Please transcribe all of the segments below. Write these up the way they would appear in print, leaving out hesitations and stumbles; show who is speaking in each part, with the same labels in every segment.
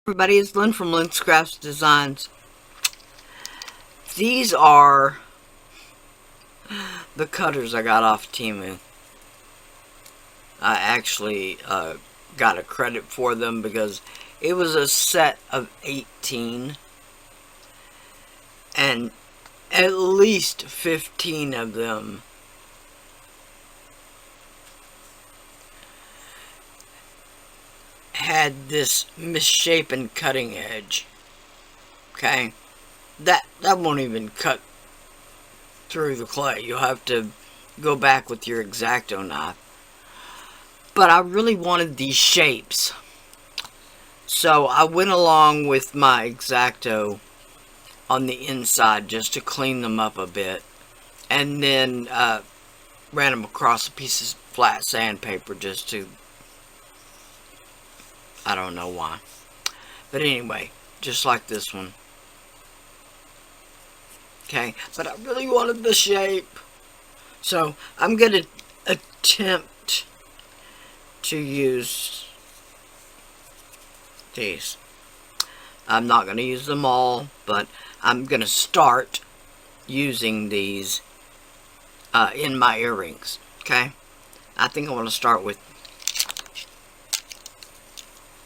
Speaker 1: Everybody, it's Lynn from LynzCraftzDesignz. These are the cutters I got off Temu. I actually got a credit for them because it was a set of 18 and at least 15 of them had this misshapen cutting edge. Okay, that won't even cut through the clay. You'll have to go back with your X-Acto knife. But I really wanted these shapes, so I went along with my X-Acto on the inside just to clean them up a bit, and then ran them across a piece of flat sandpaper just to, I don't know why. But anyway, just like this one. Okay, but I really wanted the shape. So I'm going to attempt to use these. I'm not going to use them all, but I'm going to start using these in my earrings. Okay, I think I want to start with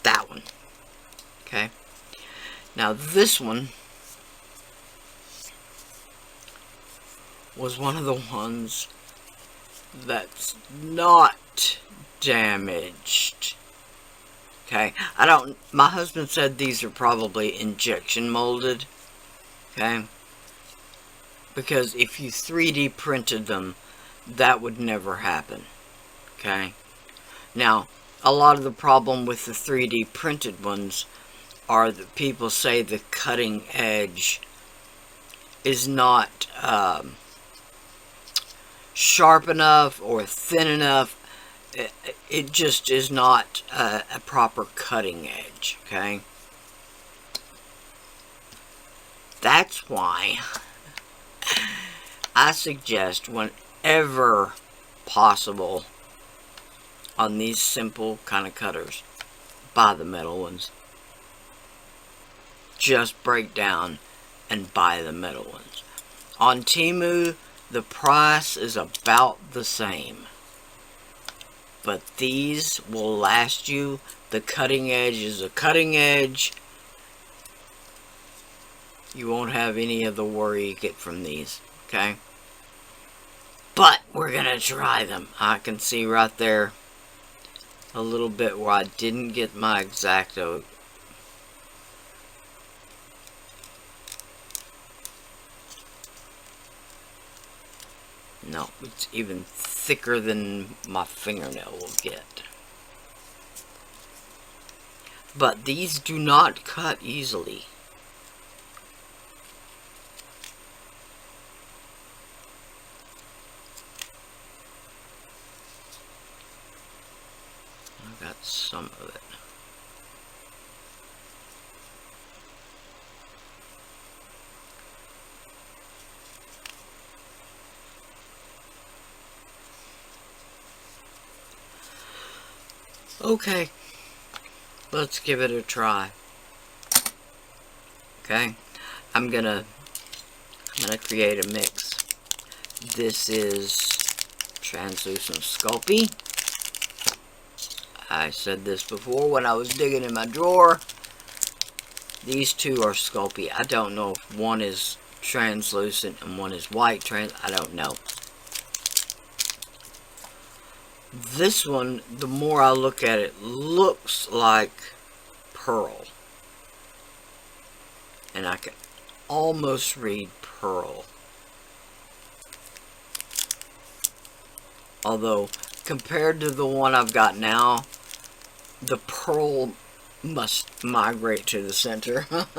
Speaker 1: that one. Okay, now this one was one of the ones that's not damaged. Okay, my husband said these are probably injection molded. Okay, because if you 3D printed them, that would never happen. Okay, now a lot of the problem with the 3D printed ones are that people say the cutting edge is not sharp enough or thin enough. It just is not a proper cutting edge. Okay, that's why I suggest, whenever possible, on these simple kind of cutters, buy the metal ones. Just break down and buy the metal ones. On Temu, the price is about the same, but these will last you. The cutting edge is a cutting edge. You won't have any of the worry you get from these. Okay, but we're gonna try them. I can see right there a little bit where I didn't get my X-Acto. No, it's even thicker than my fingernail will get. But these do not cut easily. I got some of it. Okay, let's give it a try. Okay, I'm gonna create a mix. This is translucent SculpeyIII. I said this before when I was digging in my drawer. These two are SculpeyIII. I don't know if one is translucent and one is white. I don't know. This one, the more I look at it, looks like pearl. And I can almost read pearl. Although, compared to the one I've got now, the pearl must migrate to the center. Alright,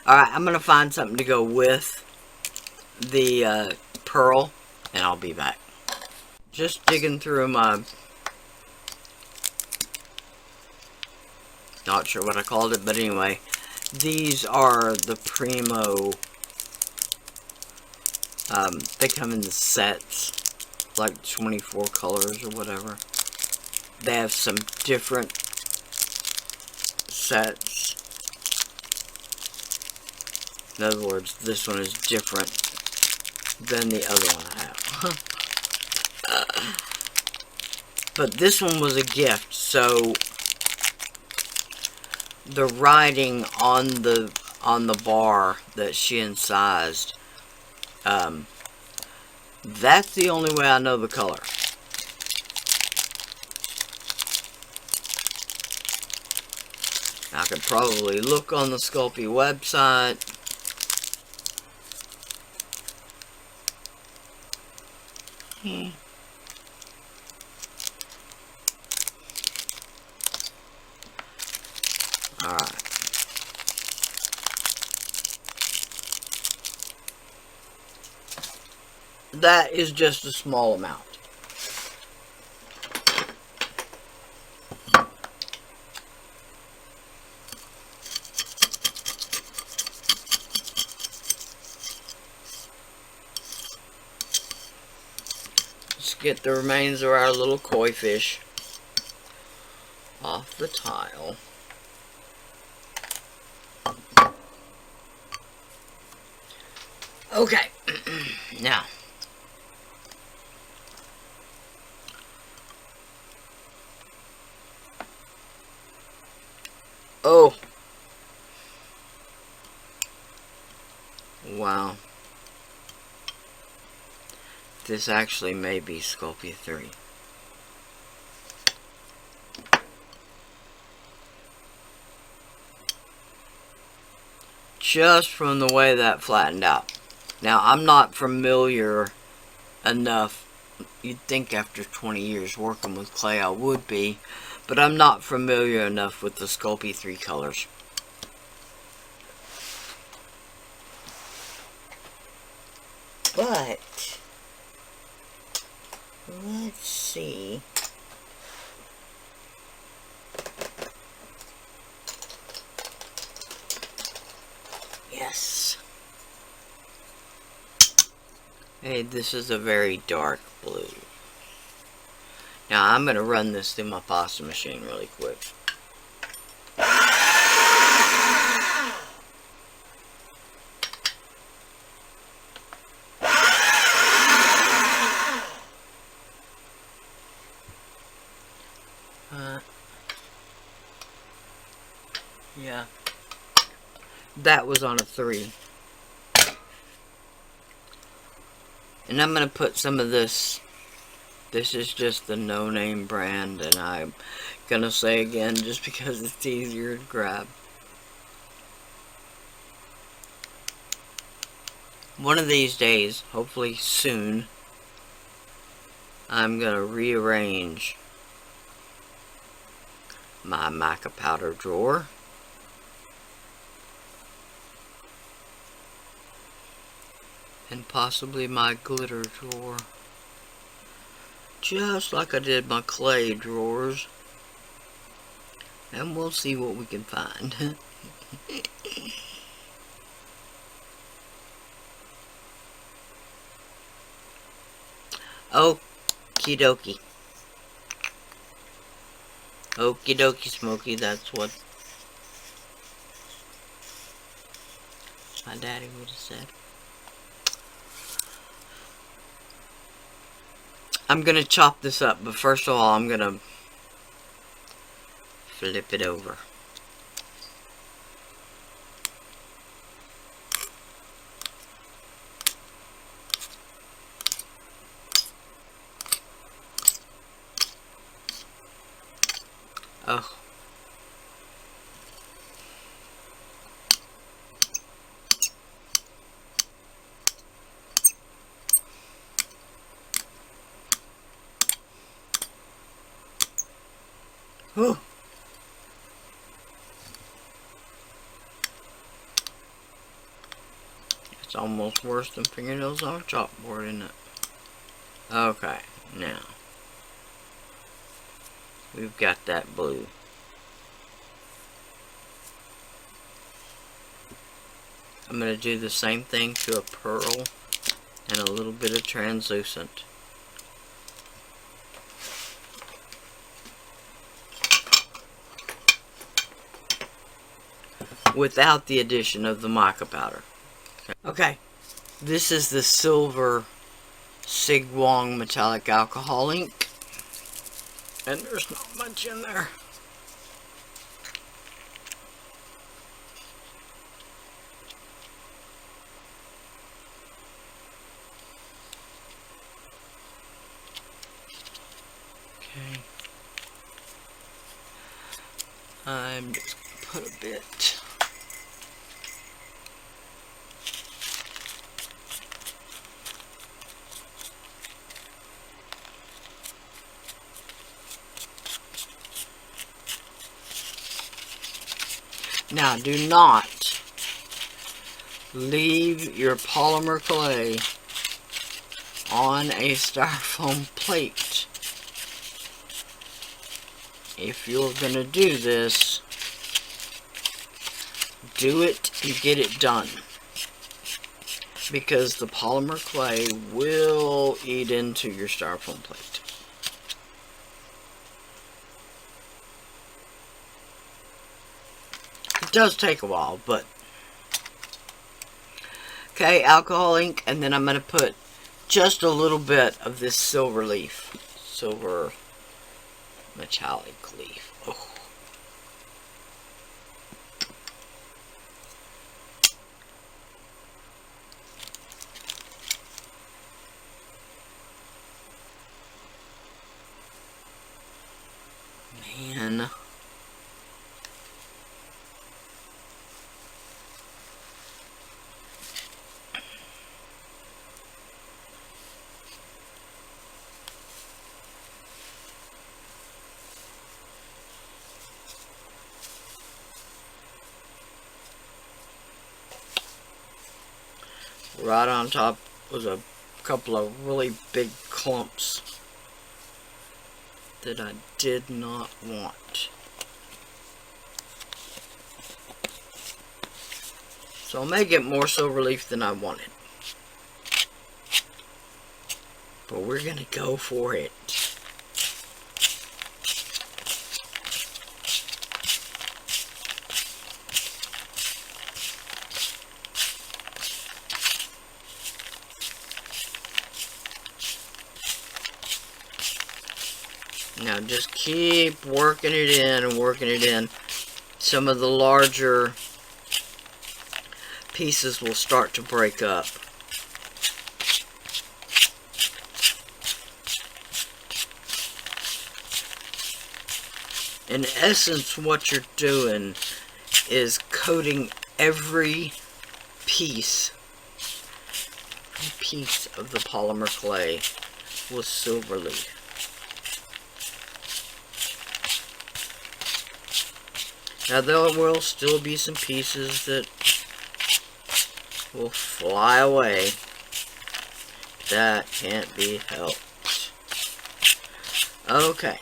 Speaker 1: I'm going to find something to go with the pearl, and I'll be back. Just digging through my, not sure what I called it, but anyway, these are the Primo, they come in the sets, like 24 colors or whatever. They have some different sets. In other words, this one is different than the other one I have. But this one was a gift, so the writing on the bar that she incised, that's the only way I know the color. I could probably look on the SculpeyIII website. Alright. That is just a small amount. Let's get the remains of our little koi fish off the tile. Okay, now, oh, wow, this actually may be SculpeyIII. Just from the way that flattened out. Now, I'm not familiar enough, you'd think after 20 years working with clay I would be, but I'm not familiar enough with the SculpeyIII colors. But, let's see. Yes. Hey, this is a very dark blue. Now, I'm going to run this through my pasta machine really quick. Yeah. That was on a 3. And I'm going to put some of this. This is just the no-name brand, and I'm going to say again just because it's easier to grab. One of these days, hopefully soon, I'm going to rearrange my mica powder drawer. And possibly my glitter drawer. Just like I did my clay drawers. And we'll see what we can find. Okie dokie. Okie dokie, Smokey, that's what my daddy would have said. I'm going to chop this up, but first of all, I'm going to flip it over. Oh. Whew. It's almost worse than fingernails on a chalkboard, isn't it? Okay, now we've got that blue. I'm going to do the same thing to a pearl and a little bit of translucent. without the addition of the mica powder. Okay, this is the silver Sigwong metallic alcohol ink, and there's not much in there. Okay, I'm just gonna put a bit. Now, do not leave your polymer clay on a styrofoam plate. If you're going to do this, do it and get it done. Because the polymer clay will eat into your styrofoam plate. It does take a while, but... Okay, alcohol ink, and then I'm going to put just a little bit of this silver leaf. Silver metallic leaf. Oh. Man. Right on top was a couple of really big clumps that I did not want. So I'll make it more silver leaf than I wanted. But we're gonna go for it. Now just keep working it in and working it in. Some of the larger pieces will start to break up. In essence, what you're doing is coating every piece of the polymer clay with silver leaf. Now there will still be some pieces that will fly away. That can't be helped. Okay.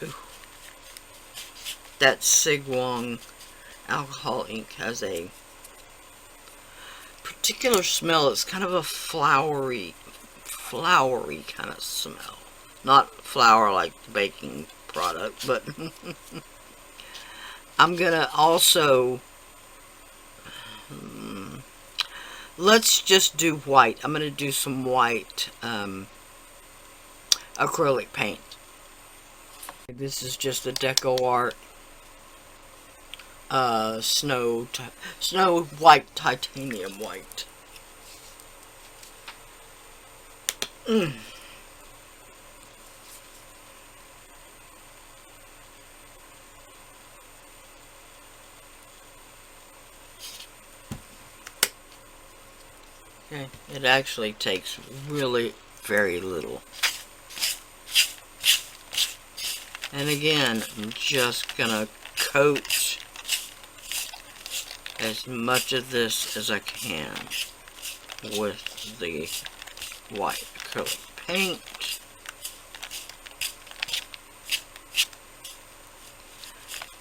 Speaker 1: Ooh. That Sigwong alcohol ink has a particular smell. It's kind of a flowery kind of smell. Not flour like the baking product, but I'm gonna also let's just do white. I'm gonna do some white acrylic paint. This is just a deco art snow white, titanium white. Okay, it actually takes really very little. And again, I'm just gonna coat as much of this as I can with the white acrylic paint.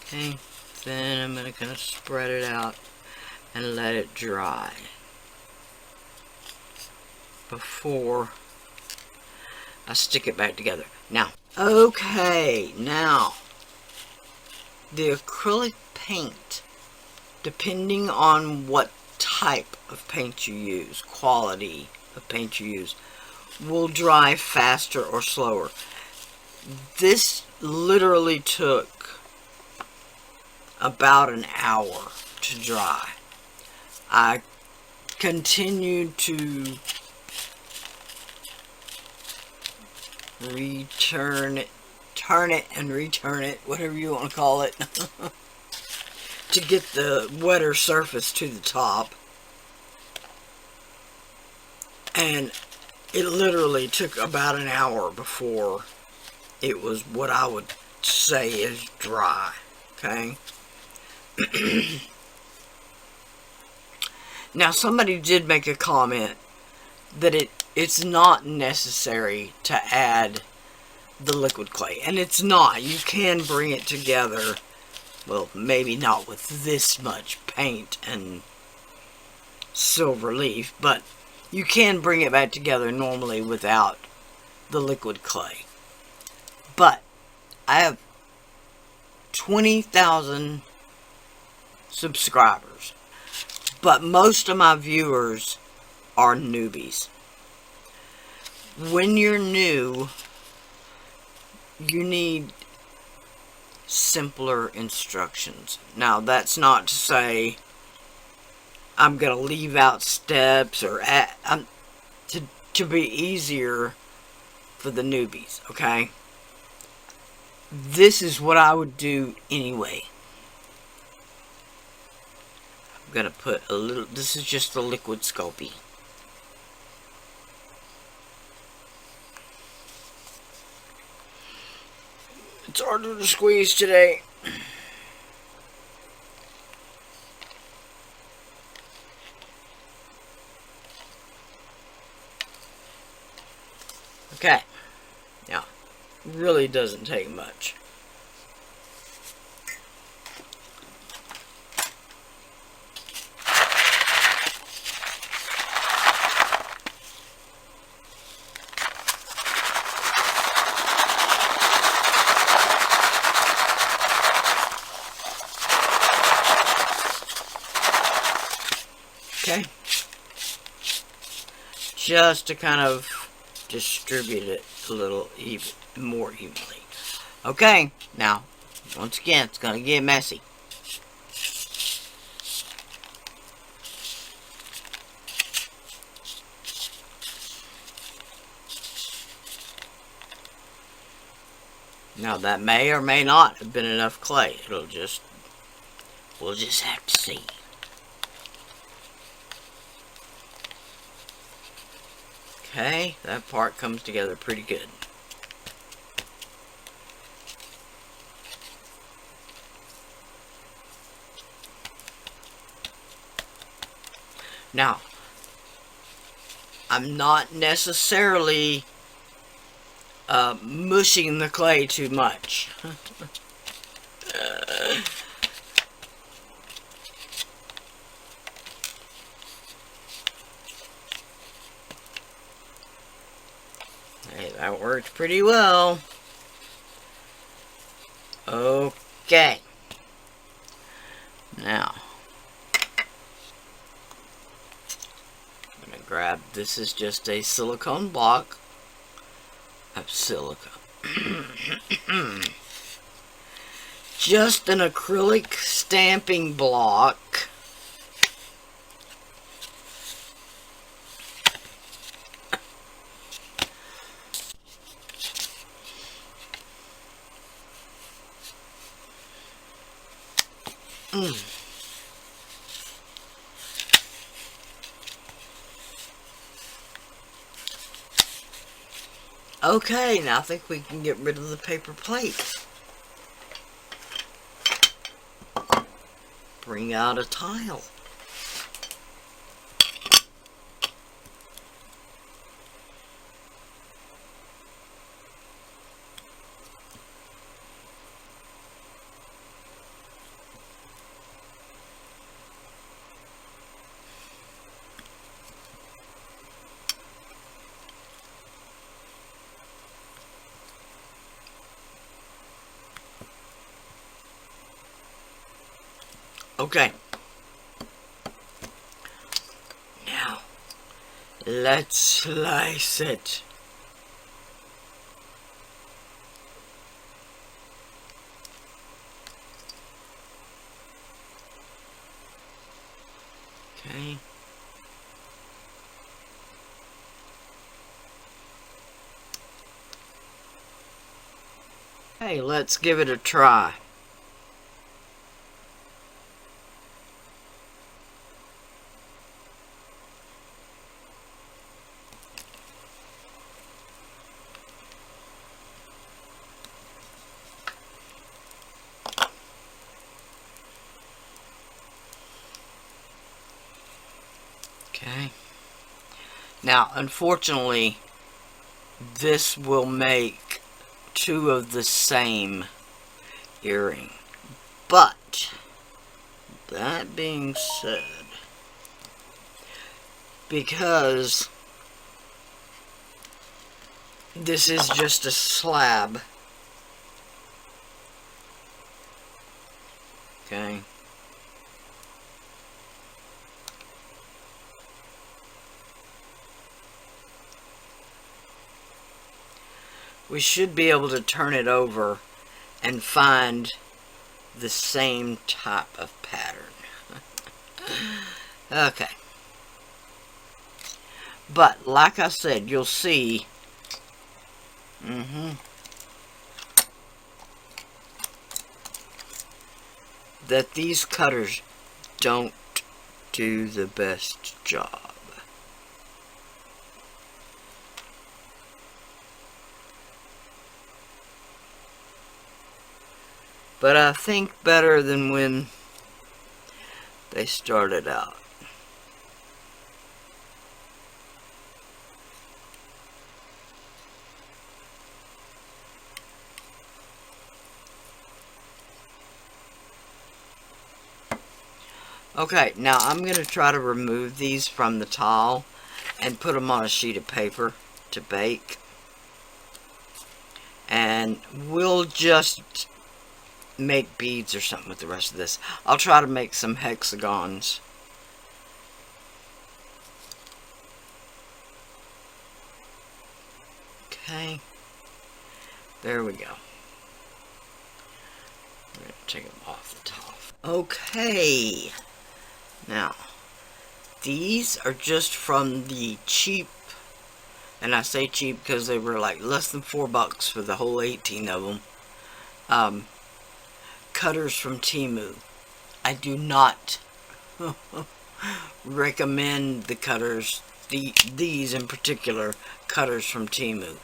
Speaker 1: Okay, then I'm gonna spread it out and let it dry before I stick it back together. Now, okay, now the acrylic paint, depending on what type of paint you use, quality of paint you use, will dry faster or slower. This literally took about an hour to dry. I continued to turn it and return it, whatever you want to call it, to get the wetter surface to the top. And it literally took about an hour before it was what I would say is dry. Okay. Now, somebody did make a comment that it's not necessary to add the liquid clay, and it's not. You can bring it together, well, maybe not with this much paint and silver leaf, but you can bring it back together normally without the liquid clay. But I have 20,000 subscribers, but most of my viewers are newbies. When you're new, you need simpler instructions. Now, that's not to say I'm going to leave out steps or to be easier for the newbies, okay? This is what I would do anyway. I'm going to put a little, this is just the liquid Sculpey. It's harder to squeeze today. Okay. Now, really doesn't take much. Okay, just to kind of distribute it a little more evenly. Okay, now, once again, it's going to get messy. Now, that may or may not have been enough clay. We'll just have to see. Okay, that part comes together pretty good. Now, I'm not necessarily mushing the clay too much. Hey, that worked pretty well. Okay. Now, I'm going to grab, this is just a silicone block of silicone. Just an acrylic stamping block. Okay, now I think we can get rid of the paper plate. Bring out a tile. Okay. Now, let's slice it. Okay. Hey, let's give it a try. Okay. Now, unfortunately, this will make two of the same earring. But, that being said, because this is just a slab, okay, we should be able to turn it over and find the same type of pattern. Okay. But, like I said, you'll see that these cutters don't do the best job. But I think better than when they started out. Okay, now I'm going to try to remove these from the towel and put them on a sheet of paper to bake. And we'll just make beads or something with the rest of this. I'll try to make some hexagons. Okay, there we go. I'm going to take them off the top. Okay, now these are just from the cheap, and I say cheap because they were like less than $4 for the whole 18 of them. Cutters from Temu. I do not recommend the cutters, these in particular, cutters from Temu.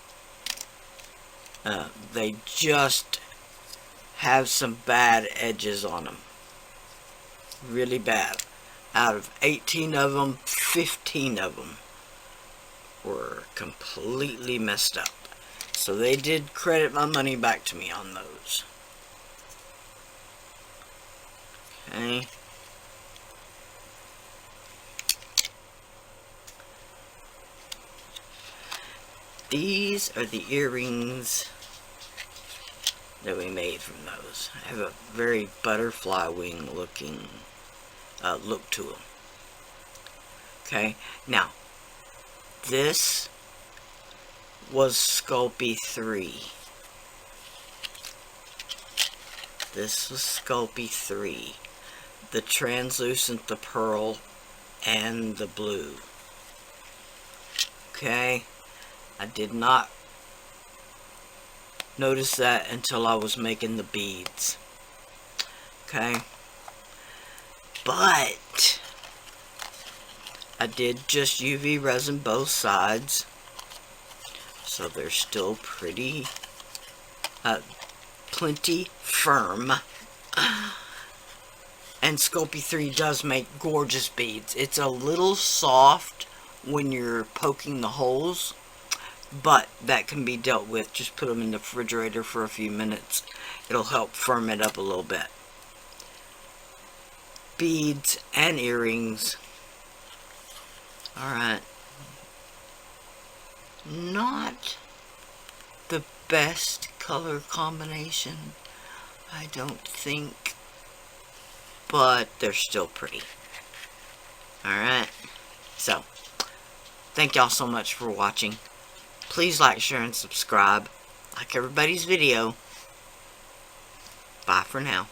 Speaker 1: They just have some bad edges on them. Really bad. Out of 18 of them, 15 of them were completely messed up. So they did credit my money back to me on those. Okay. These are the earrings that we made from those. I have a very butterfly wing looking look to them. Okay, now this was SculpeyIII. This was SculpeyIII. The translucent, the pearl, and the blue. Okay, I did not notice that until I was making the beads. Okay, but I did just UV resin both sides, so they're still pretty plenty firm. And SculpeyIII does make gorgeous beads. It's a little soft when you're poking the holes, but that can be dealt with. Just put them in the refrigerator for a few minutes. It'll help firm it up a little bit. Beads and earrings. Alright. Not the best color combination, I don't think. but they're still pretty. Alright, so thank y'all so much for watching. Please like, share, and subscribe. Like everybody's video. Bye for now.